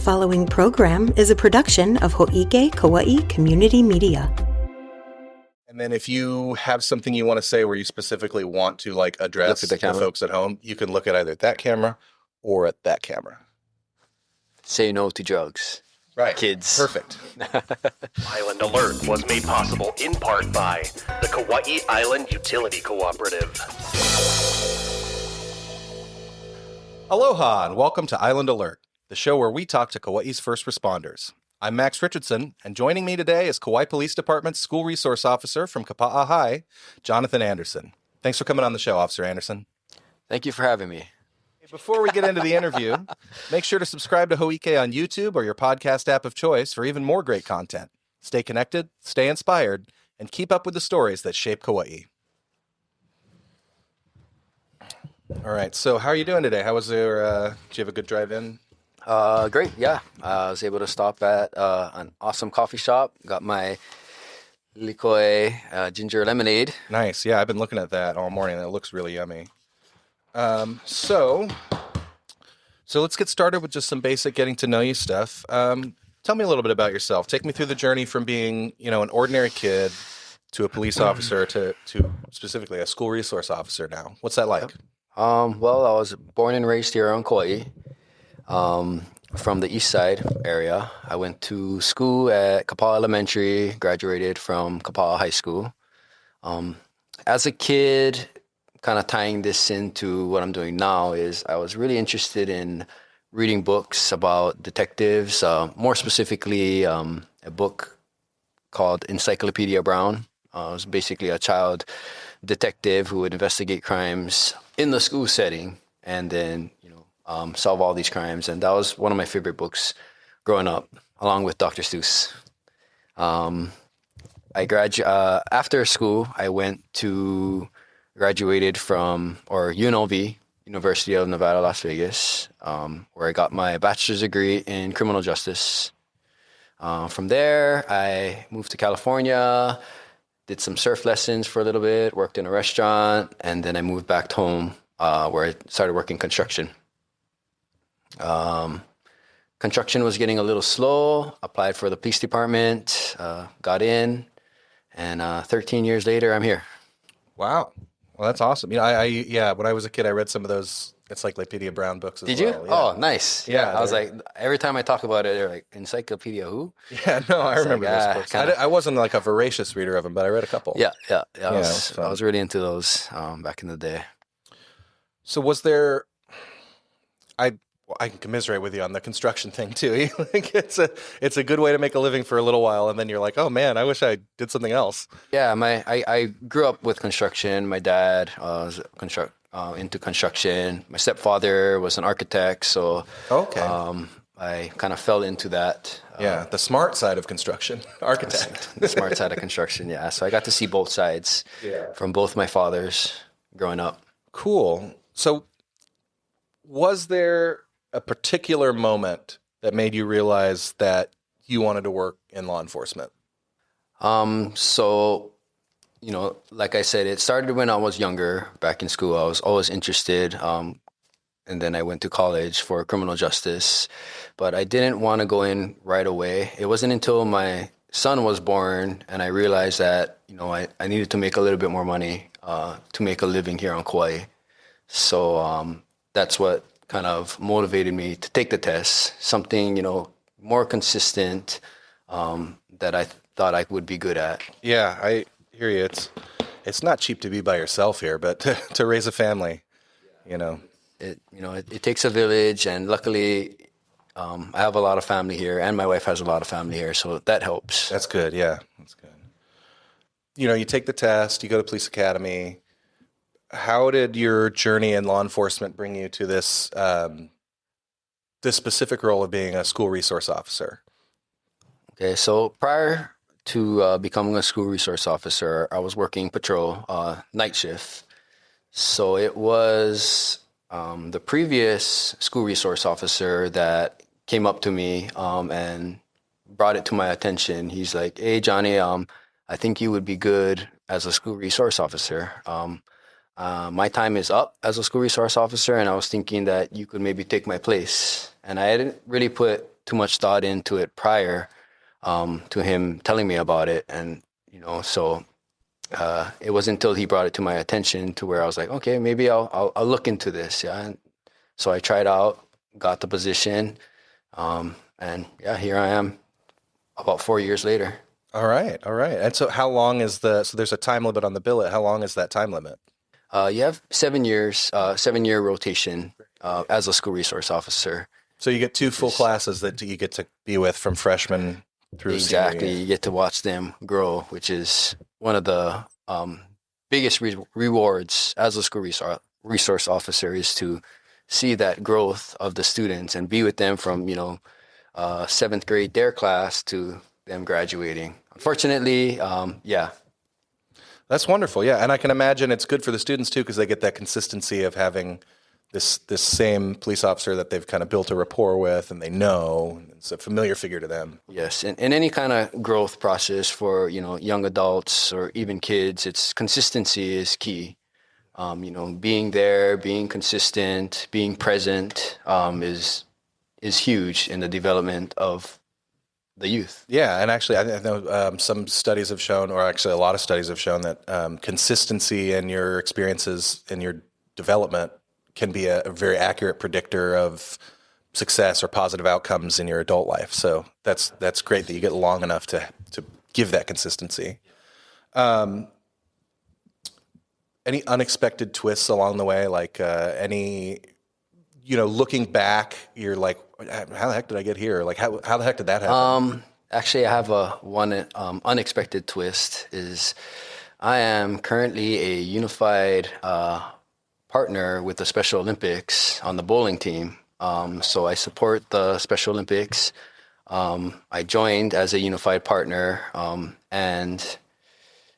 following program is a production of Ho'ike Kauai Community Media. And then if you have something you want to say where you specifically want to like address the folks at home, you can look at either that camera or at that camera. Say no to drugs. Right. Kids. Perfect. Island Alert was made possible in part by the Kauai Island Utility Cooperative. Aloha and welcome to Island Alert, the show where we talk to Kauai's first responders. I'm Max Richardson, and joining me today is Kauai Police Department's School Resource Officer from Kapa'a High, Jonathan Anderson. Thanks for coming on the show, Officer Anderson. Thank you for having me. Before we get into the interview, make sure to subscribe to Ho'ike on YouTube or your podcast app of choice for even more great content. Stay connected, stay inspired, and keep up with the stories that shape Kauai. All right, so how are you doing today? How was your, did you have a good drive in? Great, yeah. I was able to stop at an awesome coffee shop. Got my Likoi ginger lemonade. Nice, yeah, I've been looking at that all morning. It looks really yummy. So let's get started with just some basic getting to know you stuff. Tell me a little bit about yourself. Take me through the journey from being, an ordinary kid to a police officer to specifically a school resource officer now. What's that like? Well, I was born and raised here on Kauai, from the east side area. I went to school at Kapa'a Elementary, graduated from Kapa'a High School. As a kid, kind of tying this into what I'm doing now is I was really interested in reading books about detectives, more specifically a book called Encyclopedia Brown. It was basically a child detective who would investigate crimes in the school setting and then, solve all these crimes. And that was one of my favorite books growing up, along with Dr. Seuss. After school, I graduated from UNLV, University of Nevada, Las Vegas, where I got my bachelor's degree in criminal justice. From there, I moved to California, did some surf lessons for a little bit, worked in a restaurant, and then I moved back home where I started working construction. Construction was getting a little slow, applied for the police department, got in, and 13 years later, I'm here. Wow. Well, that's awesome. When I was a kid, I read some of those Encyclopedia Brown books as well. Did you? Yeah. Oh, nice. Yeah. I was like, every time I talk about it, they're like, Encyclopedia who? Yeah, no, I remember those books. I wasn't like a voracious reader of them, but I read a couple. Yeah. I was really into those back in the day. So was there, I can commiserate with you on the construction thing too. Like it's a good way to make a living for a little while, and then you're like, oh man, I wish I did something else. Yeah, I grew up with construction. My dad was into construction. My stepfather was an architect, so I kind of fell into that. The smart side of construction, architect. The smart side of construction, yeah. So I got to see both sides from both my fathers growing up. Cool. So was there a particular moment that made you realize that you wanted to work in law enforcement? Like I said, it started when I was younger, back in school. I was always interested. And then I went to college for criminal justice, but I didn't want to go in right away. It wasn't until my son was born and I realized that, I needed to make a little bit more money to make a living here on Kauai. So that's what kind of motivated me to take the test, something, more consistent that I thought I would be good at. Yeah, I hear you. It's not cheap to be by yourself here, but to raise a family, It takes a village, and luckily I have a lot of family here, and my wife has a lot of family here, so that helps. That's good, yeah. That's good. You take the test, you go to police academy. How did your journey in law enforcement bring you to this specific role of being a school resource officer? Okay, so prior to becoming a school resource officer, I was working patrol night shift. So it was the previous school resource officer that came up to me and brought it to my attention. He's like, "Hey, Johnny, I think you would be good as a school resource officer. My time is up as a school resource officer, and I was thinking that you could maybe take my place." And I didn't really put too much thought into it prior to him telling me about it. And, so it wasn't until he brought it to my attention to where I was like, okay, maybe I'll look into this. Yeah. And so I tried out, got the position. And yeah, here I am about 4 years later. All right. And so how long is so there's a time limit on the billet. How long is that time limit? You have 7 years, 7-year rotation as a school resource officer. So you get 2 full classes that you get to be with from freshman through Exactly. senior year. You get to watch them grow, which is one of the biggest rewards as a school resource officer, is to see that growth of the students and be with them from, 7th grade, their class, to them graduating. Unfortunately, yeah. That's wonderful. Yeah. And I can imagine it's good for the students too, because they get that consistency of having this same police officer that they've kind of built a rapport with and they know. It's a familiar figure to them. Yes. And in any kind of growth process for, young adults or even kids, consistency is key. Being there, being consistent, being present is huge in the development of the youth. Yeah, and actually, I know some studies have shown, or actually a lot of studies have shown, that consistency in your experiences in your development can be a very accurate predictor of success or positive outcomes in your adult life. So that's great that you get long enough to give that consistency. Any unexpected twists along the way, like any, looking back, you're like, how the heck did I get here? Like, how the heck did that happen? Actually, I have one unexpected twist. Is I am currently a unified partner with the Special Olympics on the bowling team. So I support the Special Olympics. I joined as a unified partner, and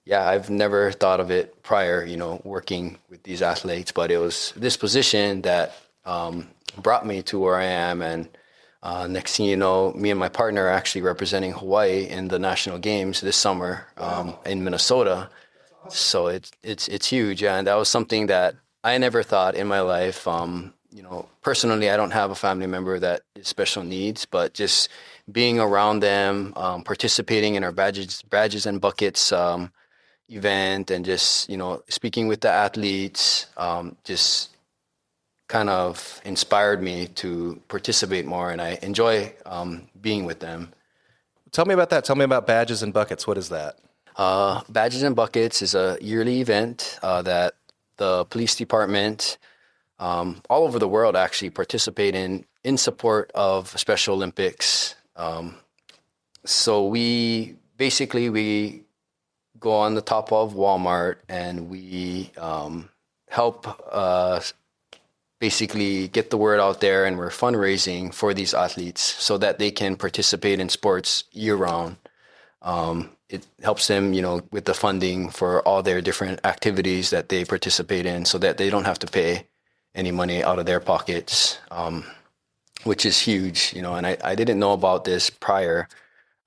yeah, I've never thought of it prior, working with these athletes, but it was this position that brought me to where I am. And next thing you know, me and my partner are actually representing Hawaii in the national games this summer in Minnesota. So it's huge. And that was something that I never thought in my life. Personally, I don't have a family member that is special needs, but just being around them, participating in our badges and buckets event, and just, speaking with the athletes, just kind of inspired me to participate more, and I enjoy being with them. Tell me about that. Tell me about Badges and Buckets. What is that? Badges and Buckets is a yearly event that the police department all over the world actually participate in support of Special Olympics. So we go on the top of Walmart, and we help basically get the word out there, and we're fundraising for these athletes so that they can participate in sports year-round. It helps them, with the funding for all their different activities that they participate in, so that they don't have to pay any money out of their pockets, which is huge, and I didn't know about this prior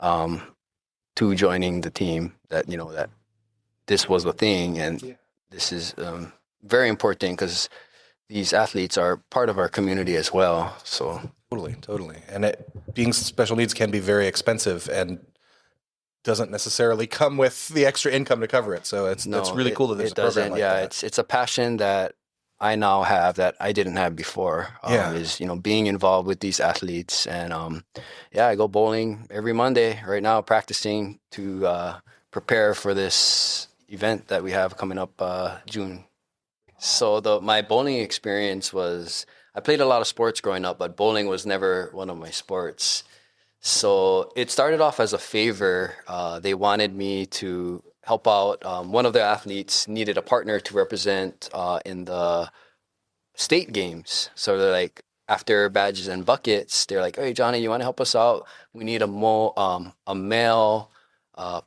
to joining the team, that, that this was a thing. And this is very important, because these athletes are part of our community as well. So Totally. And being special needs can be very expensive and doesn't necessarily come with the extra income to cover it. So it's really cool that there's a program like that. It's a passion that I now have that I didn't have before. Is being involved with these athletes, and I go bowling every Monday right now, practicing to prepare for this event that we have coming up June. So my bowling experience was, I played a lot of sports growing up, but bowling was never one of my sports. So it started off as a favor. They wanted me to help out. One of the athletes needed a partner to represent in the state games. So they're like, after Badges and Buckets, they're like, "Hey, Johnny, you want to help us out? We need a male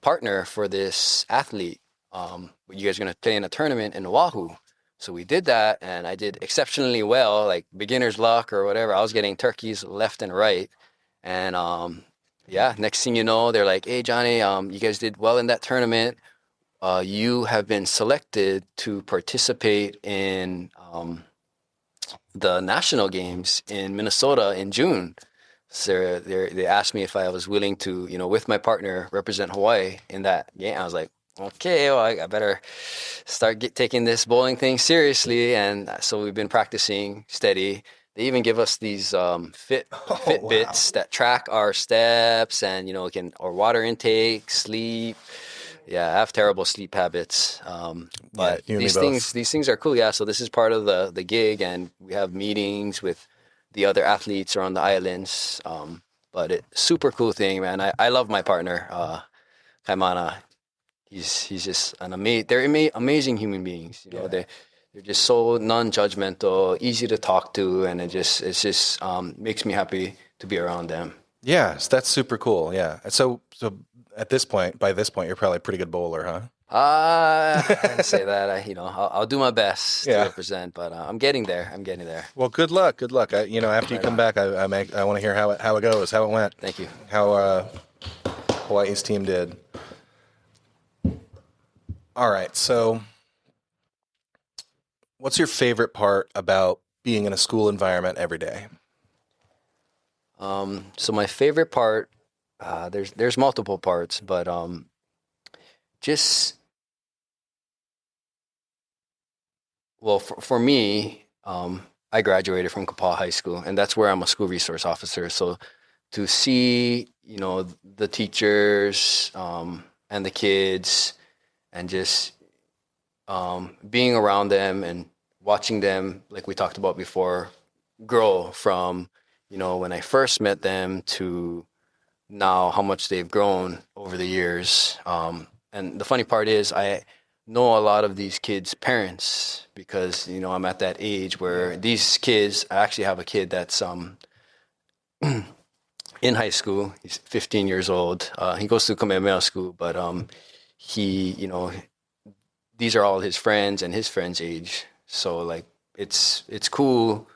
partner for this athlete. You guys are going to play in a tournament in Oahu." So we did that, and I did exceptionally well, like beginner's luck or whatever. I was getting turkeys left and right. And next thing you know, they're like, "Hey, Johnny, you guys did well in that tournament. You have been selected to participate in the national games in Minnesota in June. So they asked me if I was willing to, with my partner, represent Hawaii in that game. I was like, okay, well, I better start taking this bowling thing seriously. And so we've been practicing steady. They even give us these Fitbits that track our steps and, our water intake, sleep. Yeah, I have terrible sleep habits. But you and me these things are cool. Yeah, so this is part of the gig, and we have meetings with the other athletes around the islands. But it's super cool thing, man. I love my partner, Kaimana. He's just they're amazing human beings. They're just so non-judgmental, easy to talk to, and it just makes me happy to be around them. Yes, that's super cool. Yeah. So by this point, you're probably a pretty good bowler, huh? I say that. I'll do my best to represent, but I'm getting there. Well, good luck. Good luck. After you come back, I want to hear how it goes, how it went. Thank you. How Hawaii's team did. All right. So, what's your favorite part about being in a school environment every day? So my favorite part, there's multiple parts, but for me, I graduated from Kaua High School, and that's where I'm a school resource officer. So to see, the teachers and the kids, and just being around them and watching them, like we talked about before, grow from, when I first met them to now how much they've grown over the years. And the funny part is I know a lot of these kids' parents because, I'm at that age where these kids, I actually have a kid that's in high school. He's 15 years old. He goes to Kamehameha school, but he, these are all his friends and his friends' age. So like it's cool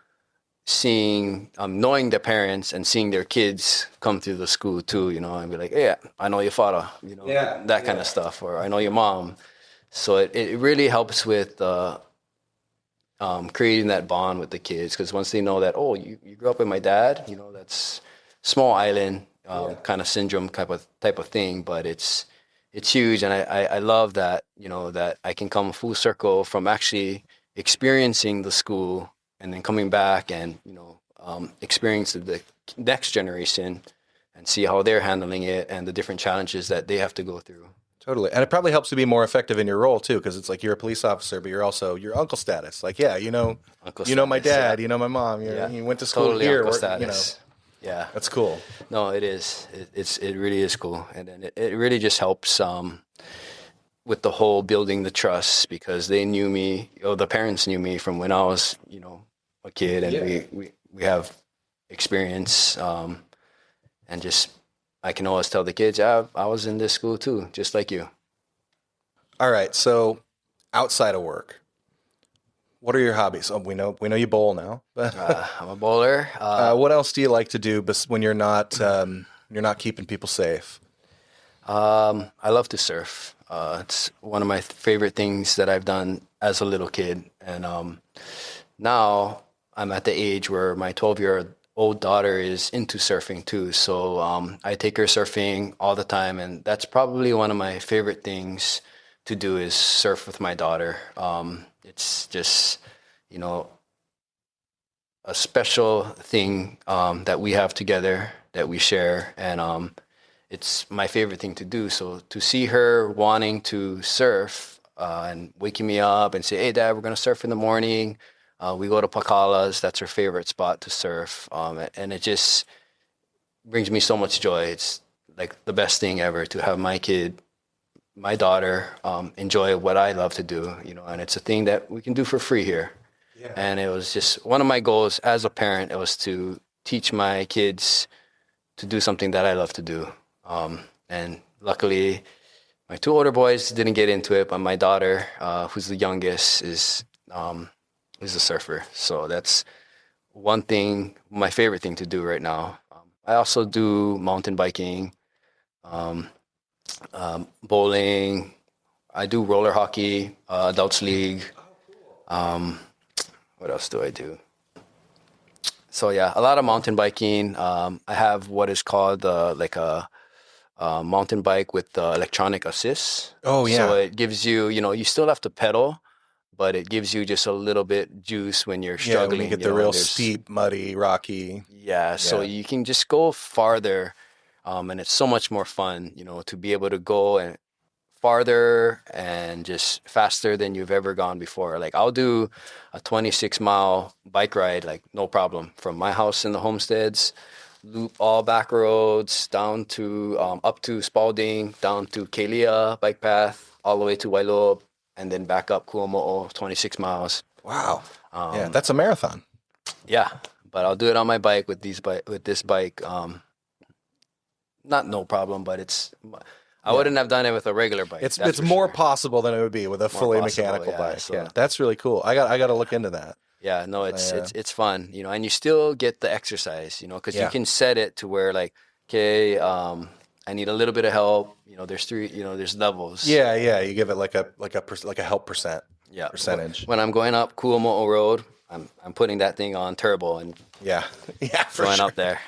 seeing, knowing the parents and seeing their kids come through the school too, and be like, yeah, I know your father, that kind of stuff, or I know your mom. So it really helps with creating that bond with the kids, because once they know that, oh, you grew up with my dad, that's small island kind of syndrome type of thing, but it's huge, and I love that, that I can come full circle from actually experiencing the school and then coming back and, experience the next generation and see how they're handling it and the different challenges that they have to go through. Totally. And it probably helps to be more effective in your role too, because it's like you're a police officer, but you're also your uncle status. Like, uncle status, my dad, my mom, you went to school totally here. Uncle status. Yeah. That's cool. No, it is. It really is cool. And then it really just helps with the whole building the trust, because they knew me, the parents knew me from when I was, a kid, and we have experience, and just, I can always tell the kids, I was in this school too, just like you. All right. So outside of work, what are your hobbies? Oh, we know you bowl now. I'm a bowler. What else do you like to do when you're not keeping people safe? I love to surf. It's one of my favorite things that I've done as a little kid. And now I'm at the age where my 12-year-old daughter is into surfing too. So I take her surfing all the time. And that's probably one of my favorite things to do, is surf with my daughter. It's just, a special thing that we have together, that we share. And it's my favorite thing to do. So to see her wanting to surf and waking me up and say, hey, Dad, we're going to surf in the morning. We go to Pakala's. That's her favorite spot to surf. And it just brings me so much joy. It's like the best thing ever to have my daughter, enjoy what I love to do, and it's a thing that we can do for free here. Yeah. And it was just one of my goals as a parent. It was to teach my kids to do something that I love to do. And luckily, my two older boys didn't get into it, but my daughter, who's the youngest, is a surfer. So that's one thing, my favorite thing to do right now. I also do mountain biking, bowling. I do roller hockey, adults league. What else do I do? So yeah, a lot of mountain biking. I have what is called like a mountain bike with the electronic assist. Oh, yeah. So it gives you, you still have to pedal, but it gives you just a little bit juice when you're Yeah, struggling. when you get the and real there's- steep, muddy, rocky. Yeah, so Yeah. you can just go farther, and it's so much more fun, to be able to go and farther and just faster than you've ever gone before. Like I'll do a 26-mile bike ride, like no problem, from my house in the homesteads, loop all back roads down to up to Spalding, down to Kelia bike path, all the way to Wailoa, and then back up Kuomo'o, 26 miles. Wow. Yeah, that's a marathon. Yeah, but I'll do it on my bike with this bike. Not no problem, but I wouldn't have done it with a regular bike. It's that's for more sure. possible than it would be with a fully possible, mechanical yeah, bike. so- Yeah, that's really cool. I got to look into that. Yeah, no, it's fun, and you still get the exercise, because Yeah. you can set it to where like, okay, I need a little bit of help. There's there's levels. Yeah, yeah. You give it like a help Yeah. percentage. When I'm going up Kuomo'o Road, I'm putting that thing on turbo and Yeah, yeah, for going sure. up there.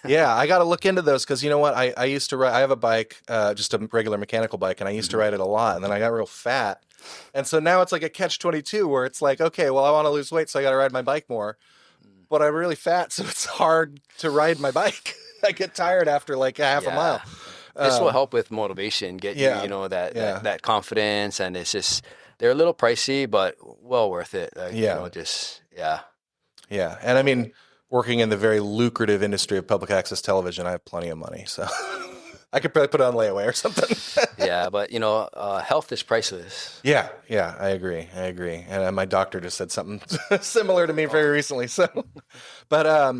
Yeah, I got to look into those because you know what? I used to ride. I have a bike, just a regular mechanical bike, and I used to ride it a lot. And then I got real fat, and so now it's like a catch-22 where it's like, okay, well, I want to lose weight, so I got to ride my bike more. But I'm really fat, so it's hard to ride my bike. I get tired after like half a mile. This will help with motivation, get yeah, you, that, yeah. that confidence, and it's just they're a little pricey, but well worth it. Like, Yeah. Yeah. And I mean, working in the very lucrative industry of public access television, I have plenty of money, so I could probably put it on layaway or something. Yeah, but health is priceless. Yeah, I agree. And my doctor just said something similar to me very recently. So, but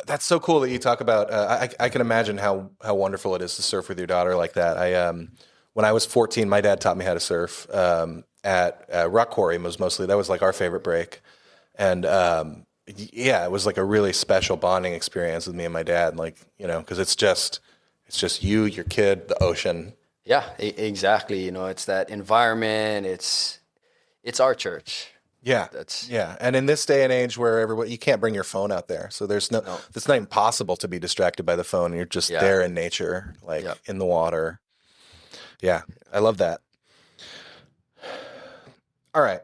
that's so cool that you talk about. I can imagine how wonderful it is to surf with your daughter like that. When I was 14, my dad taught me how to surf at Rock Quarry. That was like our favorite break, and yeah, it was like a really special bonding experience with me and my dad. Like because it's just you, your kid, the ocean. Yeah, exactly. It's that environment. It's our church. Yeah, and in this day and age where you can't bring your phone out there, so it's not even possible to be distracted by the phone. You're just there in nature, like in the water. Yeah, I love that. All right,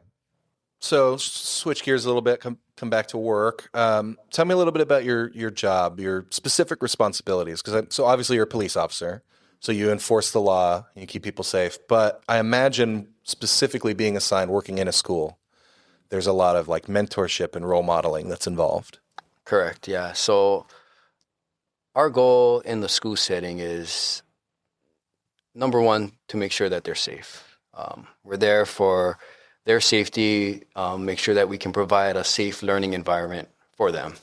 so switch gears a little bit. Come back to work. Tell me a little bit about your job, your specific responsibilities, so obviously you're a police officer, so you enforce the law and you keep people safe. But I imagine specifically being assigned working in a school, there's a lot of like mentorship and role modeling that's involved. Correct. Yeah. So our goal in the school setting is, number one, to make sure that they're safe. We're there for their safety, make sure that we can provide a safe learning environment for them.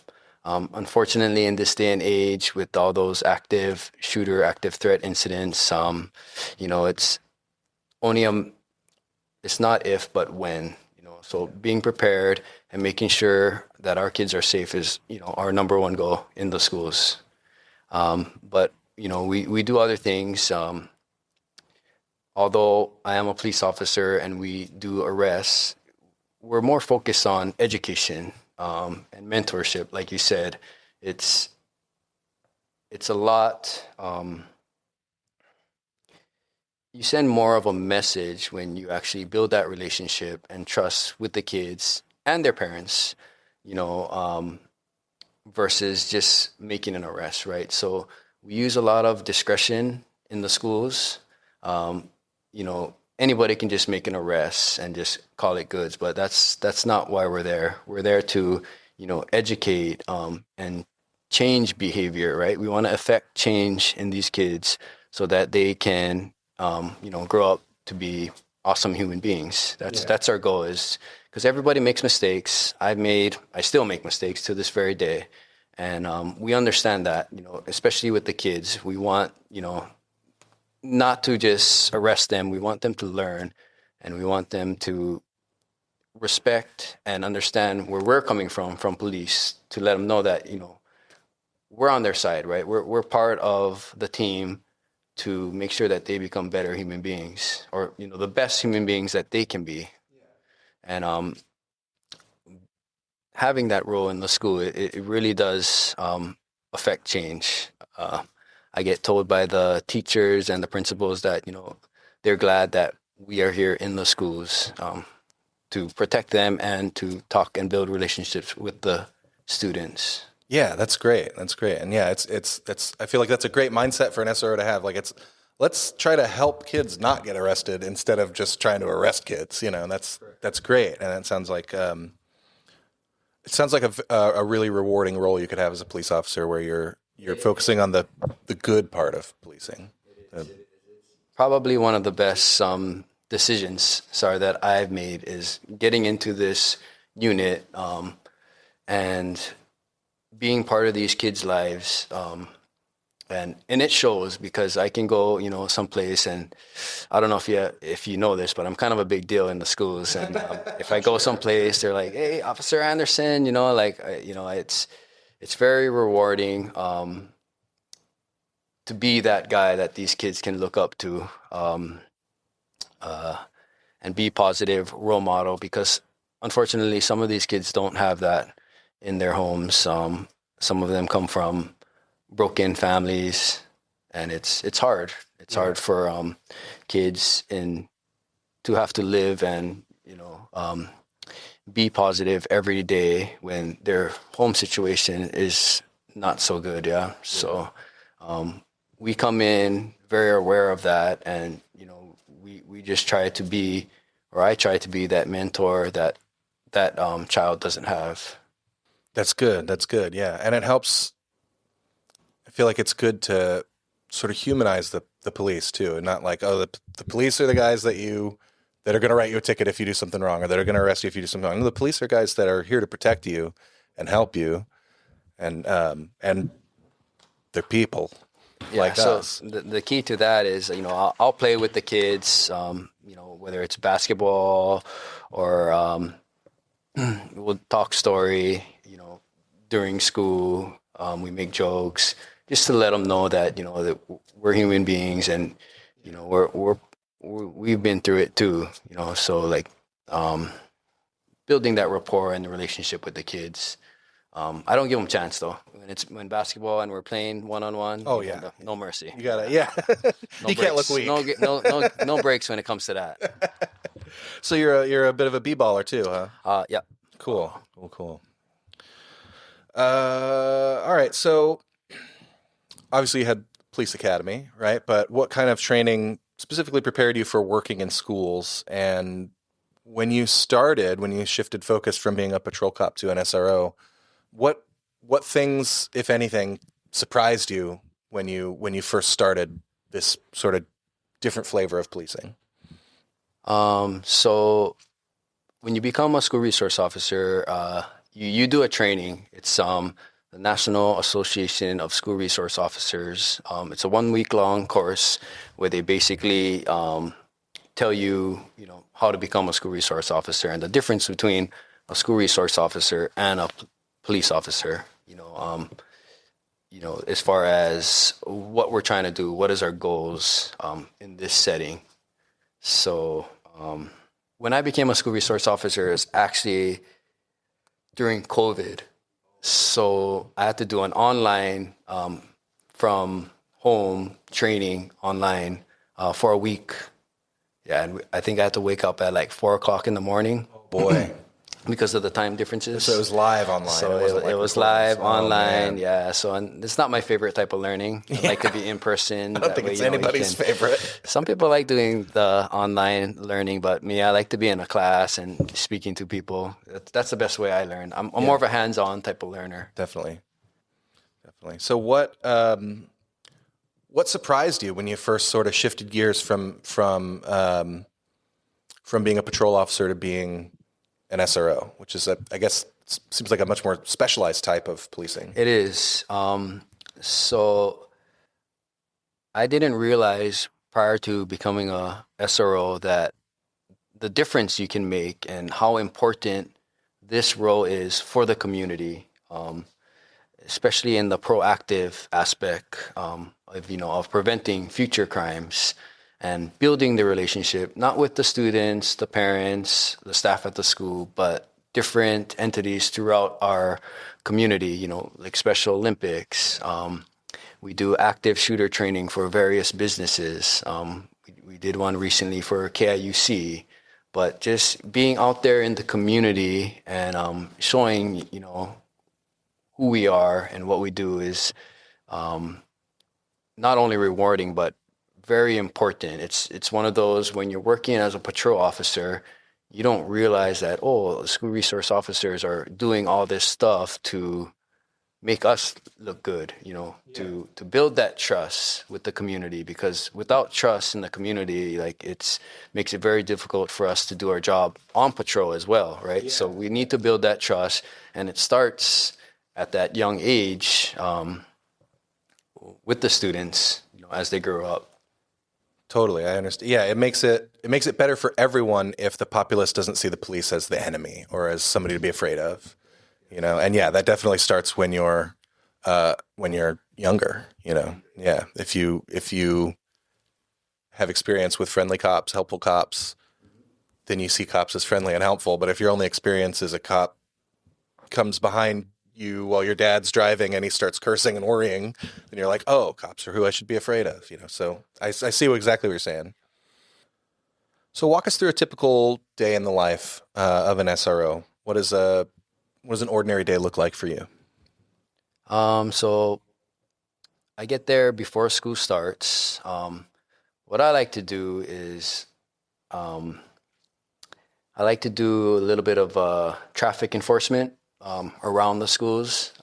Unfortunately, in this day and age, with all those active threat incidents, it's only it's not if, but when. So being prepared and making sure that our kids are safe is, our number one goal in the schools. But we do other things. Although I am a police officer and we do arrests, we're more focused on education and mentorship. Like you said, it's a lot. You send more of a message when you actually build that relationship and trust with the kids and their parents, versus just making an arrest, right? So we use a lot of discretion in the schools. Anybody can just make an arrest and just call it goods, but that's not why we're there. We're there to, educate and change behavior, right? We want to affect change in these kids so that they can, grow up to be awesome human beings. That's our goal, is because everybody makes mistakes. I still make mistakes to this very day. And we understand that, especially with the kids. We want, not to just arrest them. We want them to learn, and we want them to respect and understand where we're coming from police, to let them know that, we're on their side, right? We're part of the team to make sure that they become better human beings, or, the best human beings that they can be. And having that role in the school, it really does affect change. I get told by the teachers and the principals that, they're glad that we are here in the schools to protect them and to talk and build relationships with the students. Yeah, that's great. That's great. And yeah, it's I feel like that's a great mindset for an SRO to have. Like let's try to help kids not get arrested instead of just trying to arrest kids, and that's great. And it sounds like a really rewarding role you could have as a police officer where you're focusing on the good part of policing. Probably one of the best decisions, that I've made is getting into this unit and being part of these kids' lives. And it shows because I can go, someplace, and I don't know if you know this, but I'm kind of a big deal in the schools. And if I go someplace, they're like, "Hey, Officer Anderson," it's very rewarding to be that guy that these kids can look up to and be positive role model, because unfortunately some of these kids don't have that in their homes. Some of them come from broken families, and it's hard. It's hard for kids to have to live and be positive every day when their home situation is not so good. Yeah. So we come in very aware of that, and we just try to be, or I try to be, that mentor that child doesn't have. That's good. That's good. Yeah. And it helps. I feel like it's good to sort of humanize the police too, and not like, the police are the guys that are going to write you a ticket if you do something wrong, or that are going to arrest you if you do something wrong. No, the police are guys that are here to protect you and help you, and they're people like us. The key to that is, I'll play with the kids, whether it's basketball or we'll talk story, during school. We make jokes just to let them know that, that we're human beings, and, we've been through it too, so building that rapport and the relationship with the kids. I don't give them a chance though. When basketball and we're playing one-on-one, oh yeah, no mercy. You gotta, yeah. No you breaks. Can't look weak. No breaks when it comes to that. So you're a bit of a b-baller too, huh? Yeah. Cool. All right. So obviously you had police academy, right? But what kind of training specifically prepared you for working in schools? And when you shifted focus from being a patrol cop to an SRO, what things, if anything, surprised you when you first started this sort of different flavor of policing? So when you become a school resource officer, you do a training. It's the National Association of School Resource Officers. It's a 1 week long course where they basically tell you, how to become a school resource officer and the difference between a school resource officer and a police officer. As far as what we're trying to do, what is our goals in this setting. So when I became a school resource officer, it's actually during COVID. So I had to do an online from home training online for a week. Yeah, and I think I had to wake up at 4 o'clock in the morning. Oh boy. Because of the time differences. So it was live online. So it was live online, yeah. So it's not my favorite type of learning. I like to be in person. I don't think it's anybody's favorite. Some people like doing the online learning, but me, I like to be in a class and speaking to people. That's the best way I learn. I'm more of a hands-on type of learner. Definitely. So what surprised you when you first sort of shifted gears from being a patrol officer to being an SRO, which is I guess seems like a much more specialized type of policing? It is. So I didn't realize prior to becoming a SRO that the difference you can make and how important this role is for the community, especially in the proactive aspect of preventing future crimes and building the relationship, not with the students, the parents, the staff at the school, but different entities throughout our community, like Special Olympics. We do active shooter training for various businesses. We did one recently for KIUC. But just being out there in the community and showing, who we are and what we do is not only rewarding, but very important. It's one of those, when you're working as a patrol officer, you don't realize that, school resource officers are doing all this stuff to make us look good, to build that trust with the community, because without trust in the community, makes it very difficult for us to do our job on patrol as well, right? Yeah. So we need to build that trust, and it starts at that young age with the students, as they grow up. Totally, I understand. Yeah, it makes it better for everyone if the populace doesn't see the police as the enemy or as somebody to be afraid of. And yeah, that definitely starts when you're younger, Yeah. If you have experience with friendly cops, helpful cops, then you see cops as friendly and helpful. But if your only experience is a cop comes behind you while your dad's driving and he starts cursing and worrying, then you're like, oh, cops are who I should be afraid of, So I see exactly what you're saying. So walk us through a typical day in the life of an SRO. What does an ordinary day look like for you? So I get there before school starts. What I like to do is I like to do a little bit of traffic enforcement around the schools,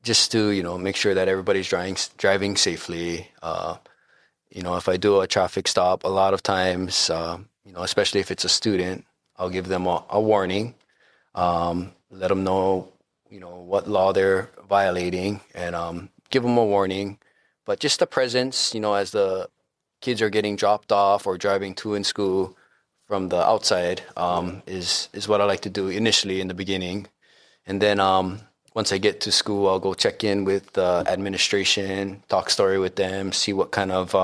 just to make sure that everybody's driving safely. If I do a traffic stop, a lot of times, especially if it's a student, I'll give them a warning. Let them know, what law they're violating, and give them a warning. But just the presence, as the kids are getting dropped off or driving to and school from the outside, is what I like to do initially in the beginning. And then once I get to school, I'll go check in with the administration, talk story with them, see what kind of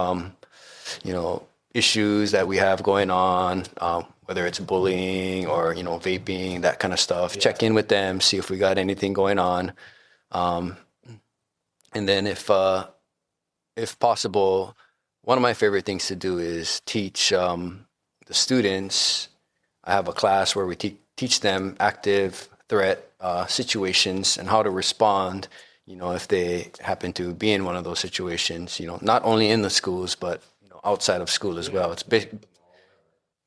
issues that we have going on, whether it's bullying or, vaping, that kind of stuff. Yeah. Check in with them, see if we got anything going on. And then if possible, one of my favorite things to do is teach the students. I have a class where we teach them active threat situations and how to respond, if they happen to be in one of those situations, not only in the schools, but outside of school as well.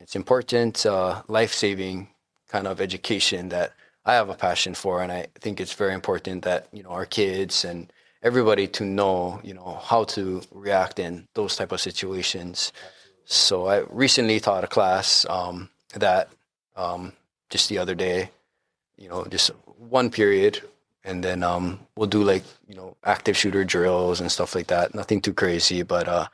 It's important, life-saving kind of education that I have a passion for, and I think it's very important that our kids and everybody to know how to react in those type of situations. So I recently taught a class that just the other day, just one period, and then we'll do active shooter drills and stuff like that. Nothing too crazy, but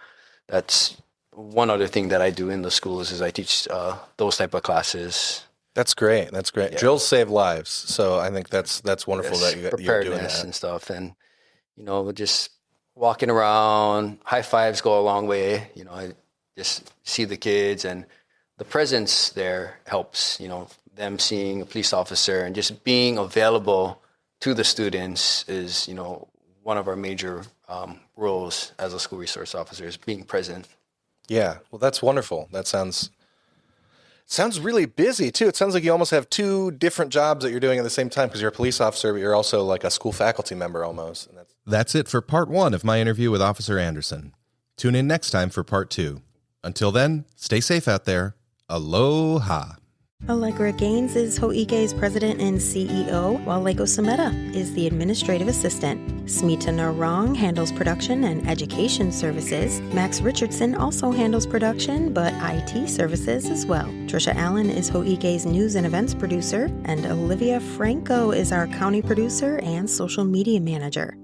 that's one other thing that I do in the schools is I teach those type of classes. That's great. Yeah. Drills save lives. So I think that's wonderful. Yes, that you're doing preparedness and stuff. And, just walking around, high fives go a long way. I just see the kids, and the presence there helps, them seeing a police officer and just being available to the students is, one of our major roles as a school resource officer, is being present. Yeah, well, that's wonderful. That sounds really busy, too. It sounds like you almost have two different jobs that you're doing at the same time, because you're a police officer, but you're also like a school faculty member almost. That's it for part 1 of my interview with Officer Anderson. Tune in next time for part 2. Until then, stay safe out there. Aloha. Allegra Gaines is Ho'ike's president and CEO, while Lego Sameta is the administrative assistant. Smita Narong handles production and education services. Max Richardson also handles production, but IT services as well. Trisha Allen is Ho'ike's news and events producer, and Olivia Franco is our county producer and social media manager.